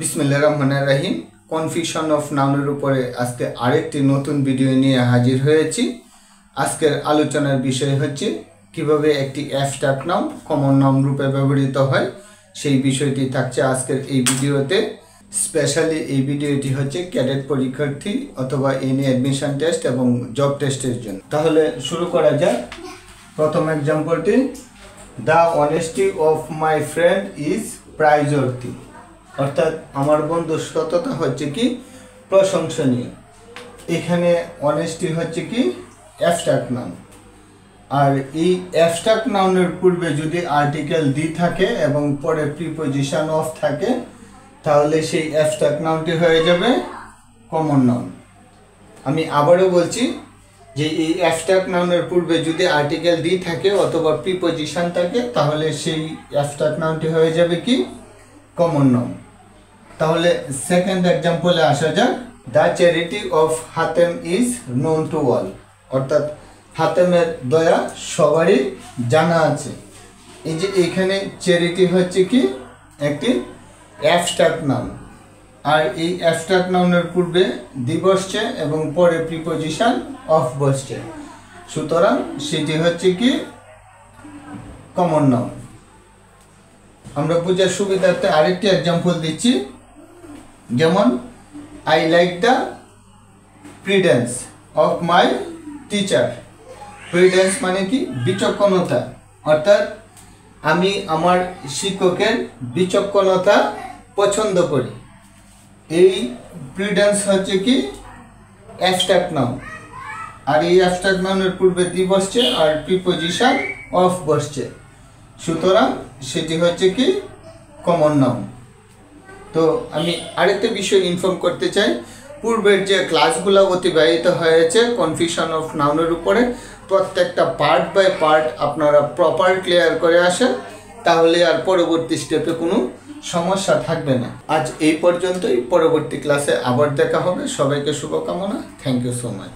বিসমিল্লাহির রহমানির রহিম। Confusion of নাউনের উপরে আজকে আরেকটি নতুন ভিডিও নিয়ে হাজির হয়েছি। আজকের আলোচনার বিষয় হচ্ছে কিভাবে একটি অ্যাবস্ট্রাক্ট নাউন কমন নাউন রূপে ব্যবহৃত হয়, সেই বিষয়টি থাকছে আজকের এই ভিডিওতে। স্পেশালি এই ভিডিওটি হচ্ছে ক্যাডেট পরীক্ষার্থী অথবা এনি অ্যাডমিশন টেস্ট এবং জব টেস্টের জন্য। তাহলে শুরু করা যাক। প্রথম এক্সাম্পলটি, the honesty of my friend is praiseworthy, অর্থাৎ আমার বন্ধুর সততা হচ্ছে কি প্রশংসনীয়। এখানে অনেস্টি হচ্ছে কি অ্যাবস্ট্রাক্ট নাউন, আর এই অ্যাবস্ট্রাক্ট নাউনের পূর্বে যদি আর্টিকেল দি থাকে এবং পরে প্রিপজিশন অফ থাকে, তাহলে সেই অ্যাবস্ট্রাক্ট নাউনটি হয়ে যাবে কমন নাউন। আমি আবারও বলছি যে এই অ্যাবস্ট্রাক্ট নাউনের পূর্বে যদি আর্টিকেল দি থাকে অথবা প্রিপজিশন থাকে, তাহলে সেই অ্যাবস্ট্রাক্ট নাউনটি হয়ে যাবে কি কমন নাউন। তাহলে সেকেন্ড এক্সাম্পলে আসা যাক। The charity of Hatim is known to all, অর্থাৎ হাতেমের দয়া সবারই জানা আছে। এই যে এখানে চ্যারিটি হচ্ছে কি একটি অ্যাবস্ট্রাক্ট নাউন, আর এই অ্যাবস্ট্রাক্ট নাউনের পূর্বে দি বসছে এবং পরে প্রিপজিশন অফ বসছে, সুতরাং সেটি হচ্ছে কি কমন নাউন। আমরা বোঝার সুবিধার্থে আরেকটি এক্সাম্পল দিচ্ছি, যেমন I like the prudence of my teacher. Prudence মানে কি বিচক্ষণতা, অর্থাৎ আমি আমার শিক্ষকের বিচক্ষণতা পছন্দ করি। এই প্রিডেন্স হচ্ছে কি অ্যাবস্ট্রাক্ট নাউন, আর এই অ্যাবস্ট্রাক্ট নাউনের পূর্বে দি বসছে আর প্রিপজিশন অফ বসছে, সুতরাং সেটি হচ্ছে কি কমন নাউন। তো আমি আরেকটা বিষয় ইনফর্ম করতে চাই, পূর্বের যে ক্লাসগুলো অতিবাহিত হয়েছে কনফিউশন অফ নাউনের উপরে, প্রত্যেকটা পার্ট বাই পার্ট আপনারা প্রপার ক্লিয়ার করে আসেন, তাহলে আর পরবর্তী স্টেপে কোনো সমস্যা থাকবে না। আজ এই পর্যন্তই, পরবর্তী ক্লাসে আবার দেখা হবে। সবাইকে শুভকামনা। Thank you so much.